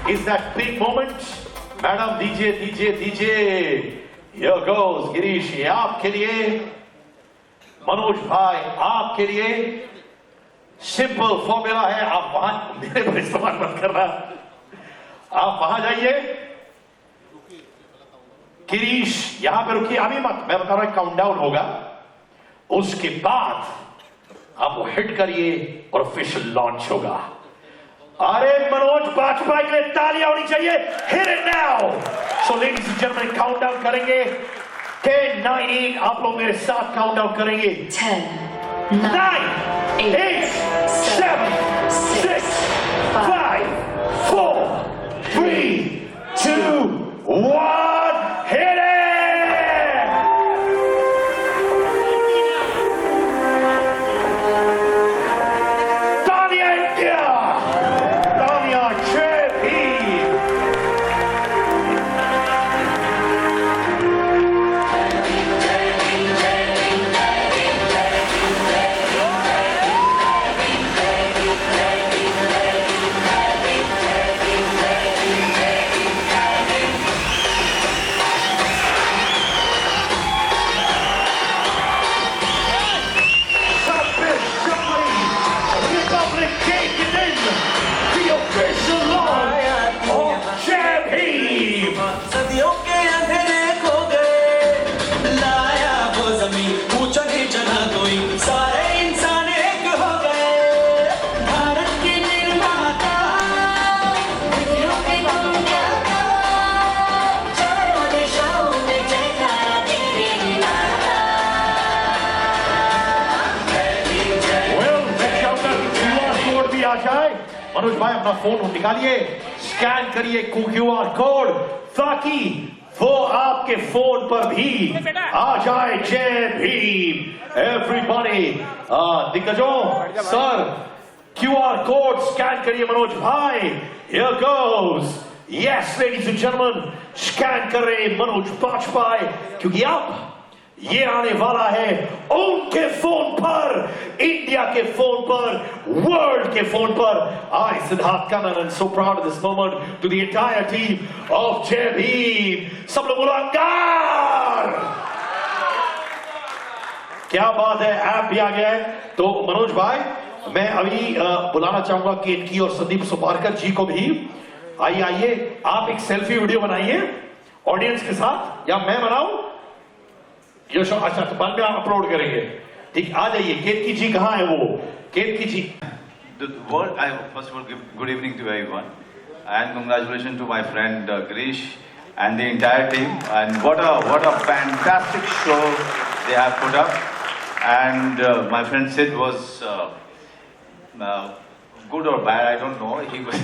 is that big moment. Madam दीजिए दीजिए दीजिए. Here goes गिरीश, ये आपके लिए. मनोज भाई आपके लिए. सिंपल फॉर्मूला है. आप वहां मेरे पर इस्तेमाल मत करना. आप वहां जाइए. गिरीश यहां पे रुकिए, अभी मत. मैं बता रहा हूं काउंटडाउन होगा, उसके बाद आप वो हिट करिए और ऑफिशियल लॉन्च होगा. अरे मनोज बाजपेयी के लिए तालियां होनी चाहिए. Hit it now. So ladies and gentleman countdown करेंगे. 10, 9, 8. आप लोग मेरे साथ काउंटडाउन करेंगे. 10, 9, 8, 7, 6, 5, 4, 3, 2, 1. Hit it! Tanya India! Tanya JB! Republic taking in the official launch of JB! सदियों के अंधेरे खो गए, लाया वो ज़मीन, पूछा नहीं चला कोई, सारे इंसान एक हो गए. भारत की निर्माता, विधियों के गुणगाता, चारों दिशाओं में जयकारा तेरी माता. Well, मैं चाहूंगा कि QR कोड भी आ जाए. मनोज भाई अपना फोन निकालिए, स्कैन करिए QR कोड, ताकि वो आपके फोन पर भी आ जाए. जय भीम एवरीबॉडी. दिग्गजों, सर QR कोड स्कैन करिए. मनोज भाई, here goes. Yes, ladies and gentlemen, scan कर रहे हैं मनोज बाजपेयी, क्योंकि अब ये आने वाला है उनके फोन पर, इंडिया के फोन पर, वर्ल्ड के फोन पर. I, Siddharth Kannan, and so proud of this moment to the entire team of Jai Bhim. सब लोग बोलो अंगार. क्या बात है, ऐप भी आ गया है. तो मनोज भाई, मैं अभी बुलाना चाहूंगा केतकी और संदीप सुपारकर जी को भी. आइए आइए, आप एक सेल्फी वीडियो बनाइए ऑडियंस के साथ, या मैं बनाऊं? यशो, अच्छा तो बाद में आप अपलोड करेंगे. ठीक, आ जाइए. केतकी जी कहाँ है वो? केतकी जी. The world, I first of all give good evening to everyone, and congratulations to my friend Girish and the entire team. And what a fantastic show they have put up. And my friend Sid was good or bad, I don't know. He was,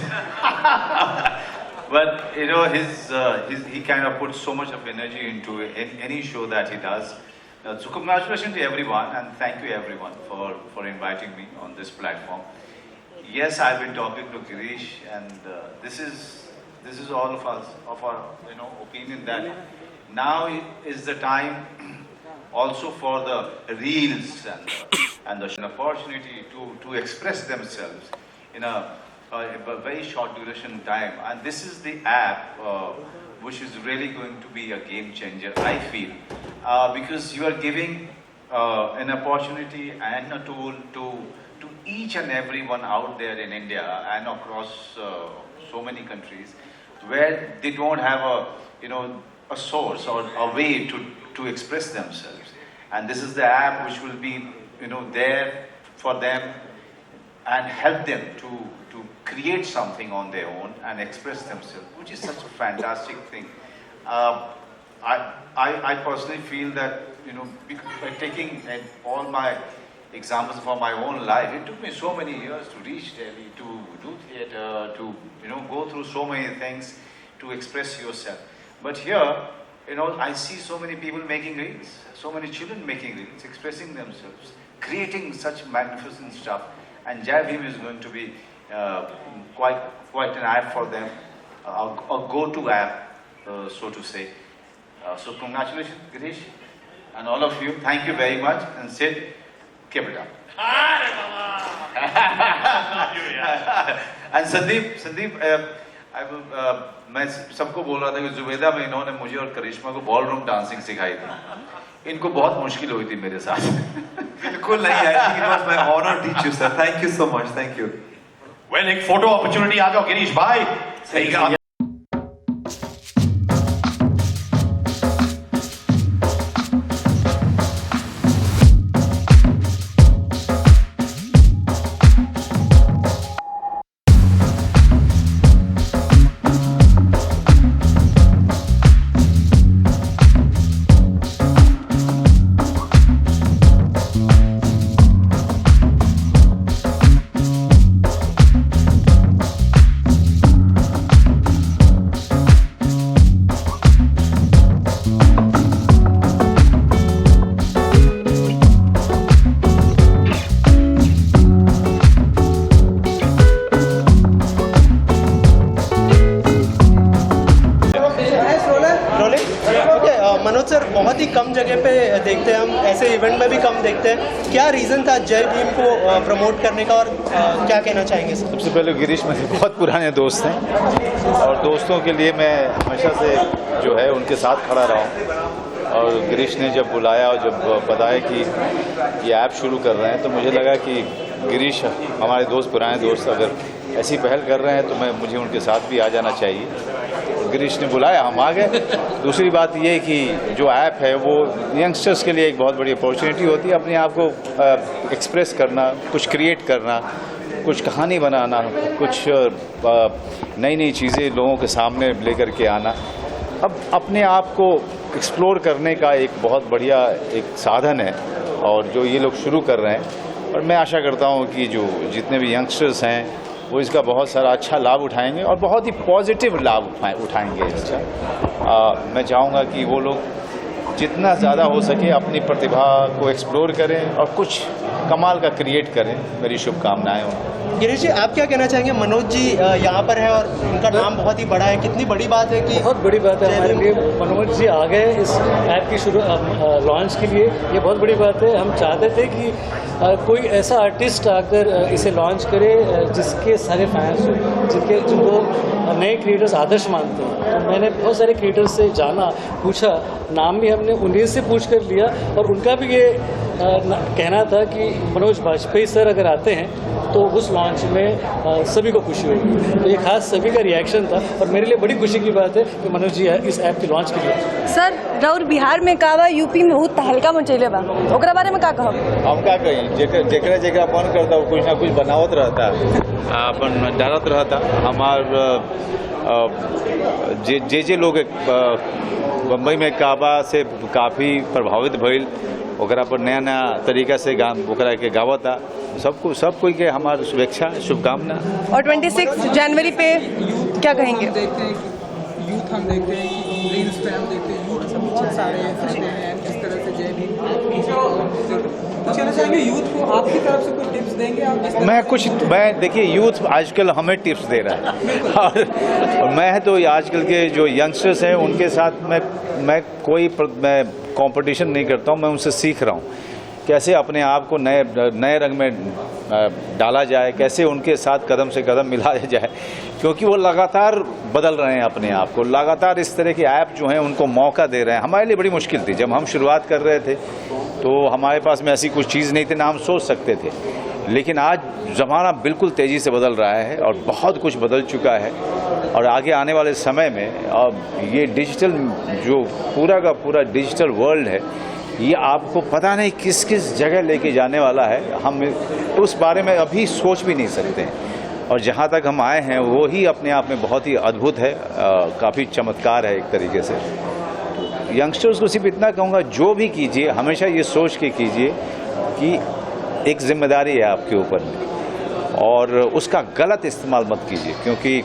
but you know, he kind of puts so much of energy into any show that he does. So congratulations to everyone, and thank you everyone for inviting me on this platform. Yes, I've been talking to Girish, and this is all of us, of our opinion that now is the time also for the reels and the opportunity to express themselves in a very short duration time. And this is the app which is really going to be a game changer, I feel, because you are giving an opportunity and a tool to each and everyone out there in India and across so many countries where they don't have a source or a way to express themselves. And this is the app which will be there for them and help them to create something on their own and express themselves, which is such a fantastic thing. I personally feel that by taking all my examples from my own life, it took me so many years to reach Delhi, to do theatre, to go through so many things to express yourself. But here, I see so many people making reels, so many children making reels, expressing themselves, creating such magnificent stuff. And Jai Bhim is going to be quite an app for them, a go-to app, so to say. So congratulations, Girish, and all of you. Thank you very much, and Sid, keep it up. And Sandeep, मैं सबको बोल रहा था कि जुबेदा में इन्होंने मुझे और करिश्मा को बॉल रूम डांसिंग सिखाई थी। इनको बहुत मुश्किल हुई थी मेरे साथ। बिल्कुल नहीं, I think it was my honour teach you sir, thank you so much, thank you. Well, एक फोटो अपॉर्चुनिटी आ जाओ गिरीश भाई। सही कहा। मनोज सर, बहुत ही कम जगह पे देखते हैं हम, ऐसे इवेंट में भी कम देखते हैं। क्या रीज़न था जय भीम को प्रमोट करने का और क्या कहना चाहेंगे सर? सबसे पहले गिरीश मेरे बहुत पुराने दोस्त हैं और दोस्तों के लिए मैं हमेशा से जो है उनके साथ खड़ा रहा हूँ। और गिरीश ने जब बुलाया और जब बताया कि ये ऐप शुरू कर रहे हैं तो मुझे लगा कि गिरीश हमारे दोस्त, पुराने दोस्त, अगर ऐसी पहल कर रहे हैं तो मुझे उनके साथ भी आ जाना चाहिए। गिरीश ने बुलाया, हम आ गए। दूसरी बात ये कि जो ऐप है वो यंगस्टर्स के लिए एक बहुत बड़ी अपॉर्चुनिटी होती है अपने आप को एक्सप्रेस करना, कुछ क्रिएट करना, कुछ कहानी बनाना, कुछ नई नई चीज़ें लोगों के सामने लेकर के आना। अब अपने आप को एक्सप्लोर करने का एक बहुत बढ़िया एक साधन है और जो ये लोग शुरू कर रहे हैं, और मैं आशा करता हूँ कि जो जितने भी यंगस्टर्स हैं वो इसका बहुत सारा अच्छा लाभ उठाएंगे और बहुत ही पॉजिटिव लाभ उठाएंगे इसका। मैं चाहूँगा कि वो लोग जितना ज़्यादा हो सके अपनी प्रतिभा को एक्सप्लोर करें और कुछ कमाल का क्रिएट करें। मेरी शुभकामनाएं हों। गिरीश जी, आप क्या कहना चाहेंगे? मनोज जी यहाँ पर है और उनका नाम बहुत ही बड़ा है, कितनी बड़ी बात है कि बहुत बड़ी बात है हमारे लिए मनोज जी आ गए इस ऐप की शुरू लॉन्च के लिए। ये बहुत बड़ी बात है। हम चाहते थे कि कोई ऐसा आर्टिस्ट आकर इसे लॉन्च करे जिसके सारे फैंस हो, जिनको नए क्रिएटर्स आदर्श मानते हैं। तो मैंने बहुत सारे क्रिएटर्स से जाना, पूछा, नाम भी हमने उन्हीं से पूछ कर लिया और उनका भी ये कहना था कि मनोज बाजपेयी सर अगर आते हैं तो उस लॉन्च में सभी को खुशी होगी। तो ये खास सभी का रिएक्शन था और मेरे लिए बड़ी खुशी की बात है कि मनोज जी इस ऐप के लॉन्च के लिए। सर, राउर बिहार में का बा, यूपी में बहुत तहलका मचैले बा, ओकरा बारे में का कहब? हम का कही, जेकरा मन करता कुछ ना कुछ बनावत रहता, अपन डालत रहता। हमार जे लोग बम्बई में काबा से काफ़ी प्रभावित भइल, ओकरा पर नया नया तरीका से ओकरा के गावता। सब कोई के हमार शुभेच्छा, शुभकामना। और 26 जनवरी पे क्या कहेंगे? देखते हैं कि यूथ हम देखते हैं कि रील्स पे हम देखते हैं यूथ सब बहुत सारे करते हैं किस तरह से जय भीम कुछ कहना चाहेंगे यूथ को, आपकी तरफ से कुछ टिप्स देंगे आप? मैं देखिए, यूथ आजकल हमें टिप्स दे रहा है और मैं तो आजकल के जो यंगस्टर्स हैं उनके साथ मैं कोई कंपटीशन नहीं करता हूँ। मैं उनसे सीख रहा हूँ कैसे अपने आप को नए रंग में डाला जाए, कैसे उनके साथ कदम से कदम मिलाया जाए, क्योंकि वो लगातार बदल रहे हैं अपने आप को। लगातार इस तरह के ऐप जो हैं उनको मौका दे रहे हैं। हमारे लिए बड़ी मुश्किल थी जब हम शुरुआत कर रहे थे, तो हमारे पास में ऐसी कुछ चीज़ नहीं थी, ना हम सोच सकते थे। लेकिन आज ज़माना बिल्कुल तेज़ी से बदल रहा है और बहुत कुछ बदल चुका है और आगे आने वाले समय में अब ये डिजिटल जो पूरा का पूरा डिजिटल वर्ल्ड है, ये आपको पता नहीं किस किस जगह लेके जाने वाला है। हम उस बारे में अभी सोच भी नहीं सकते हैं और जहाँ तक हम आए हैं वो ही अपने आप में बहुत ही अद्भुत है, काफ़ी चमत्कार है एक तरीके से। यंगस्टर्स को सिर्फ इतना कहूँगा, जो भी कीजिए हमेशा ये सोच के कीजिए कि एक जिम्मेदारी है आपके ऊपर में और उसका गलत इस्तेमाल मत कीजिए, क्योंकि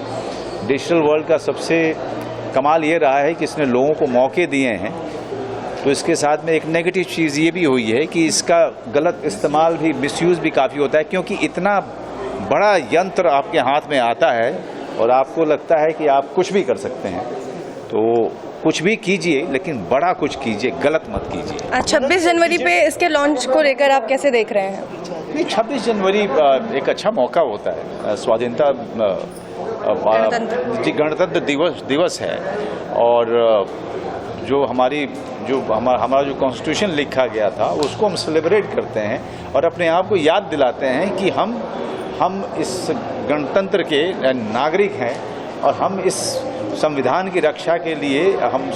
डिजिटल वर्ल्ड का सबसे कमाल ये रहा है कि इसने लोगों को मौके दिए हैं। तो इसके साथ में एक नेगेटिव चीज़ ये भी हुई है कि इसका गलत इस्तेमाल भी, मिसयूज़ भी काफ़ी होता है, क्योंकि इतना बड़ा यंत्र आपके हाथ में आता है और आपको लगता है कि आप कुछ भी कर सकते हैं। तो कुछ भी कीजिए लेकिन बड़ा कुछ कीजिए, गलत मत कीजिए। 26 जनवरी पे इसके लॉन्च को लेकर आप कैसे देख रहे हैं? नहीं, 26 जनवरी एक अच्छा मौका होता है। स्वाधीनता गणतंत्र। जी गणतंत्र दिवस है और जो हमारा जो कॉन्स्टिट्यूशन लिखा गया था उसको हम सेलिब्रेट करते हैं और अपने आप को याद दिलाते हैं कि हम इस गणतंत्र के नागरिक हैं और हम इस संविधान की रक्षा के लिए हम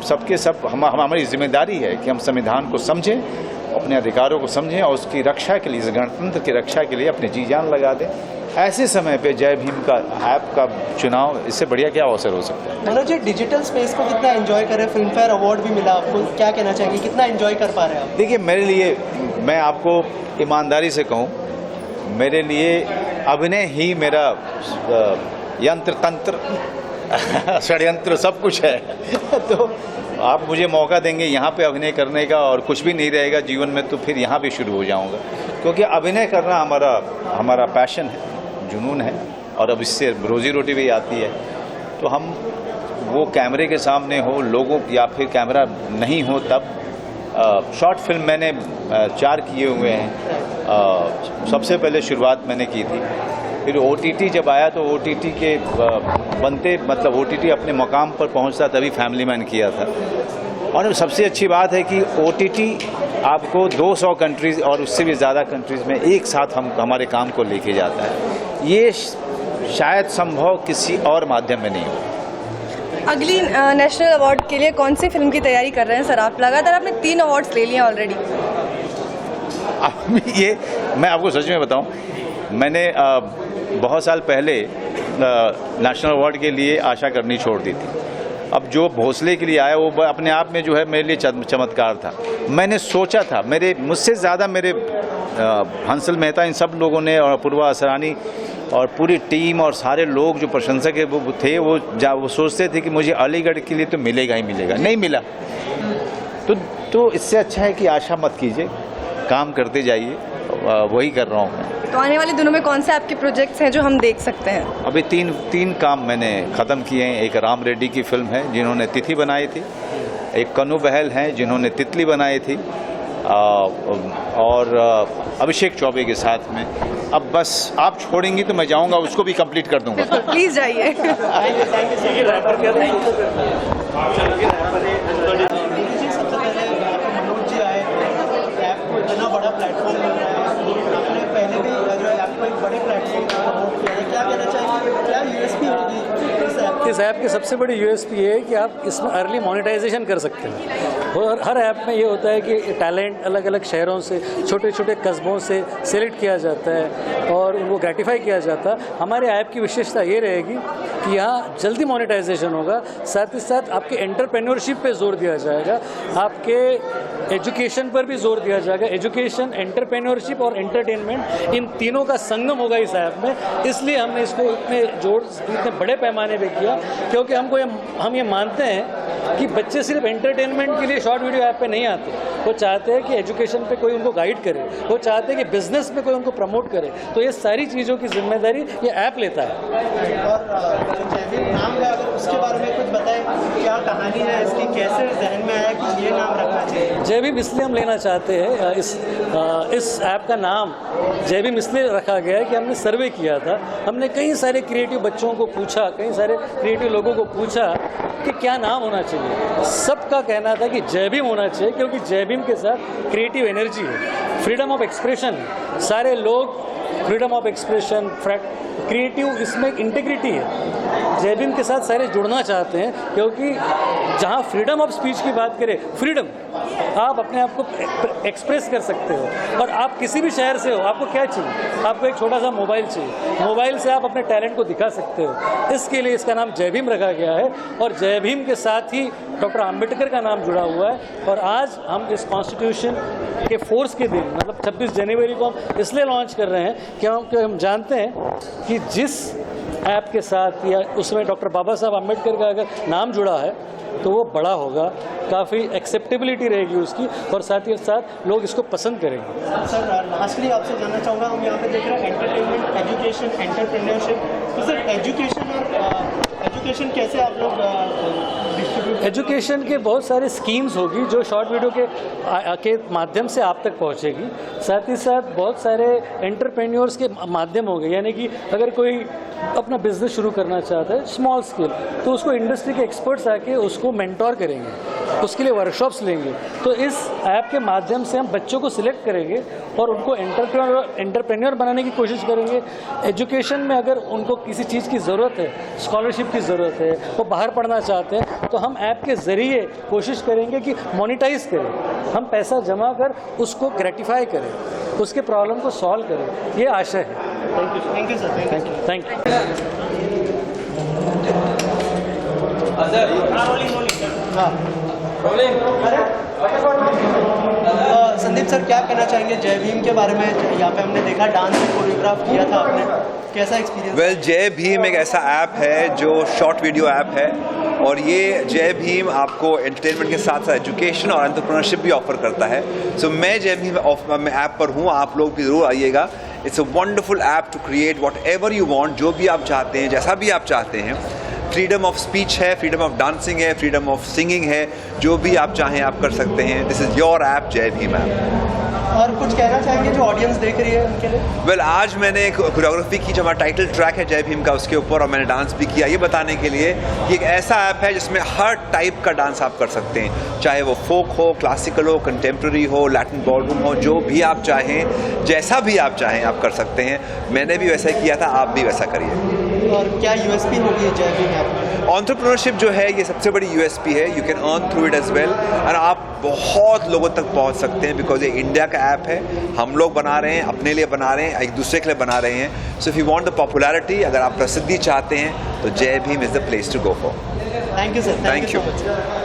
सबके सब हमारी जिम्मेदारी है कि हम संविधान को समझें, अपने अधिकारों को समझें और उसकी रक्षा के लिए, गणतंत्र की रक्षा के लिए अपनी जी जान लगा दें। ऐसे समय पे जय भीम का ऐप का चुनाव, इससे बढ़िया क्या अवसर हो सकता है। मनोज जी, डिजिटल स्पेस को कितना एंजॉय करें, फिल्म फेयर अवार्ड भी मिला आपको, क्या कहना चाहेंगे, कितना एंजॉय कर पा रहे हैं आप? देखिए, मेरे लिए, मैं आपको ईमानदारी से कहूँ, मेरे लिए अभिनय ही मेरा यंत्र तंत्र षड्यंत्र सब कुछ है। तो आप मुझे मौका देंगे यहाँ पे अभिनय करने का और कुछ भी नहीं रहेगा जीवन में, तो फिर यहाँ भी शुरू हो जाऊँगा, क्योंकि अभिनय करना हमारा पैशन है, जुनून है और अब इससे रोजी रोटी भी आती है। तो हम वो कैमरे के सामने हो लोगों, या फिर कैमरा नहीं हो तब, शॉर्ट फिल्म मैंने 4 किए हुए हैं। सबसे पहले शुरुआत मैंने की थी, फिर OTT जब आया तो OTT के बनते, मतलब OTT अपने मकाम पर पहुंचता तभी फैमिली मैन किया था। और सबसे अच्छी बात है कि OTT आपको 200 कंट्रीज़ और उससे भी ज़्यादा कंट्रीज़ में एक साथ हमारे काम को लेके जाता है। ये शायद संभव किसी और माध्यम में नहीं हो। अगली नेशनल अवार्ड के लिए कौन सी फिल्म की तैयारी कर रहे हैं सर आप? लगातार आपने 3 अवार्ड्स ले लिए ऑलरेडी। ये मैं आपको सच में बताऊं, मैंने बहुत साल पहले नेशनल अवार्ड के लिए आशा करनी छोड़ दी थी। अब जो भोसले के लिए आया वो अपने आप में जो है मेरे लिए चमत्कार था। मैंने सोचा था, मुझसे ज़्यादा मेरे हंसल मेहता, इन सब लोगों ने, और अपूर्वा असरानी और पूरी टीम और सारे लोग जो प्रशंसक वो थे, वो सोचते थे कि मुझे अलीगढ़ के लिए तो मिलेगा ही मिलेगा, नहीं मिला। तो इससे अच्छा है कि आशा मत कीजिए, काम करते जाइए, वही कर रहा हूँ मैं। तो आने वाले दिनों में कौन से आपके प्रोजेक्ट्स हैं जो हम देख सकते हैं? अभी तीन काम मैंने ख़त्म किए हैं। एक राम रेड्डी की फिल्म है जिन्होंने तिथि बनाई थी, एक कन्नू बहल हैं जिन्होंने तितली बनाई थी, और अभिषेक चौबे के साथ में। अब बस आप छोड़ेंगी तो मैं जाऊंगा, उसको भी कंप्लीट कर दूंगा। प्लीज जाइए। इतना बड़ा प्लेटफॉर्म मिल रहा है, आपने पहले भी आपको एक बड़े प्लेटफॉर्म पर प्रमोट किया है, क्या कहना चाहेंगे, क्या यूएसपी होगी इस ऐप की? सबसे बड़ी यूएसपी ये है कि आप इसमें अर्ली मोनेटाइजेशन कर सकते हैं। और हर ऐप में ये होता है कि टैलेंट अलग अलग शहरों से, छोटे छोटे कस्बों से सेलेक्ट किया जाता है और उनको ग्रेटिफाई किया जाता है। हमारे ऐप की विशेषता ये रहेगी कि यहाँ जल्दी मोनेटाइजेशन होगा, साथ ही साथ आपके एंटरप्रेन्योरशिप पे जोर दिया जाएगा, आपके एजुकेशन पर भी जोर दिया जाएगा। एजुकेशन, एंटरप्रेन्योरशिप और एंटरटेनमेंट, इन तीनों का संगम होगा इस ऐप में। इसलिए हमने इसको इतने बड़े पैमाने पे किया, क्योंकि हम ये मानते हैं कि बच्चे सिर्फ एंटरटेनमेंट के लिए शॉर्ट वीडियो ऐप पे नहीं आते। वो चाहते हैं कि एजुकेशन पे कोई उनको गाइड करे, वो चाहते हैं कि बिजनेस पे कोई उनको प्रमोट करे। तो ये सारी चीज़ों की जिम्मेदारी ये ऐप लेता है। और जय भीम नाम है, अगर उसके बारे में कुछ बताएं, क्या कहानी है इसकी, कैसे जहन में आया कि ये नाम रखना चाहिए? जय भीम इसलिए हम लेना चाहते हैं, इस ऐप का नाम जय भीम इसलिए रखा गया है कि हमने सर्वे किया था। हमने कई सारे क्रिएटिव बच्चों को पूछा, कई सारे क्रिएटिव लोगों को पूछा कि क्या नाम होना चाहिए। सबका कहना था कि जय भीम होना चाहिए, क्योंकि जय भीम के साथ क्रिएटिव एनर्जी है, फ्रीडम ऑफ एक्सप्रेशन है। सारे लोग फ्रीडम ऑफ एक्सप्रेशन, क्रिएटिव, इसमें इंटीग्रिटी है। जय भीम के साथ सारे जुड़ना चाहते हैं, क्योंकि जहाँ फ्रीडम ऑफ स्पीच की बात करें, फ्रीडम, आप अपने आप को एक्सप्रेस कर सकते हो। और आप किसी भी शहर से हो, आपको क्या चाहिए? आपको एक छोटा सा मोबाइल चाहिए, मोबाइल से आप अपने टैलेंट को दिखा सकते हो। इसके लिए इसका नाम जय भीम रखा गया है। और जय भीम के साथ ही डॉक्टर आम्बेडकर का नाम जुड़ा हुआ है। और आज हम इस कॉन्स्टिट्यूशन के फोर्स के दिन, मतलब 26 जनवरी को हम इसलिए लॉन्च कर रहे हैं क्योंकि हम जानते हैं कि जिस ऐप के साथ या उसमें डॉक्टर बाबा साहब आम्बेडकर का अगर नाम जुड़ा है तो वो बड़ा होगा, काफ़ी एक्सेप्टेबिलिटी रहेगी उसकी, और साथ ही साथ लोग इसको पसंद करेंगे। सर लास्टली आपसे जानना चाहूँगा, हम यहाँ पे देख रहे हैं एंटरटेनमेंट, एजुकेशन, एंटरप्रेन्योरशिप। तो सर एजुकेशन एजुकेशन कैसे आप लोग डिस्ट्रीब्यूट? एजुकेशन के बहुत सारे स्कीम्स होगी जो शॉर्ट वीडियो के माध्यम से आप तक पहुंचेगी। साथ ही साथ बहुत सारे एंटरप्रेन्योर्स के माध्यम होंगे, यानी कि अगर कोई अपना बिजनेस शुरू करना चाहता है स्मॉल स्केल, तो उसको इंडस्ट्री के एक्सपर्ट्स आके उसको मेंटोर करेंगे, उसके लिए वर्कशॉप्स लेंगे। तो इस ऐप के माध्यम से हम बच्चों को सिलेक्ट करेंगे और उनको एंटरप्रेन्योर बनाने की कोशिश करेंगे। एजुकेशन में अगर उनको किसी चीज़ की ज़रूरत है, स्कॉलरशिप की ज़रूरत है, वो बाहर पढ़ना चाहते हैं, तो हम ऐप के ज़रिए कोशिश करेंगे कि मोनिटाइज करें, हम पैसा जमा कर उसको ग्रेटिफाई करें, उसके प्रॉब्लम को सॉल्व करें। ये आशा है। Thank you sir. Thank you. Sandeep sir, क्या कहना चाहेंगे जय भीम के बारे में? यहाँ पे हमने देखा डांस कोरियोग्राफ किया था आपने, कैसा एक्सपीरियंस? वेल, जय भीम एक ऐसा ऐप है जो शॉर्ट वीडियो ऐप है, और ये जय भीम आपको एंटरटेनमेंट के साथ साथ एजुकेशन और एंटरप्रेन्योरशिप भी ऑफर करता है। सो मैं जय भीम ऐप पर हूँ, आप लोग भी ज़रूर आइएगा। It's a wonderful app to create whatever you want, जो भी आप चाहते हैं, जैसा भी आप चाहते हैं। फ्रीडम ऑफ स्पीच है, फ्रीडम ऑफ डांसिंग है, फ्रीडम ऑफ सिंगिंग है, जो भी आप चाहें आप कर सकते हैं। दिस इज़ योर ऐप, जय भीम ऐप। और कुछ कहना चाहेंगे जो ऑडियंस देख रही है उनके लिए? वेल, आज मैंने एक कोरियोग्राफी की जो हमारा टाइटल ट्रैक है जय भीम का, उसके ऊपर, और मैंने डांस भी किया, ये बताने के लिए कि एक ऐसा ऐप है जिसमें हर टाइप का डांस आप कर सकते हैं, चाहे वो फोक हो, क्लासिकल हो, कंटेम्प्रेरी हो, लैटिन बॉलरूम हो, जो भी आप चाहें, जैसा भी आप चाहें आप कर सकते हैं। मैंने भी वैसा किया था, आप भी वैसा करिए। और क्या यूएसपी होगी जय भीम ऐप? एंटरप्रेन्योरशिप जो है ये सबसे बड़ी यूएसपी है। You can earn through it as well, और आप बहुत लोगों तक पहुंच सकते हैं, बिकॉज ये इंडिया का ऐप है, हम लोग बना रहे हैं, अपने लिए बना रहे हैं, एक दूसरे के लिए बना रहे हैं। So if you want the popularity, अगर आप प्रसिद्धि चाहते हैं, तो Jai Bhim is the place to go for. Thank you sir. Thank you. So much.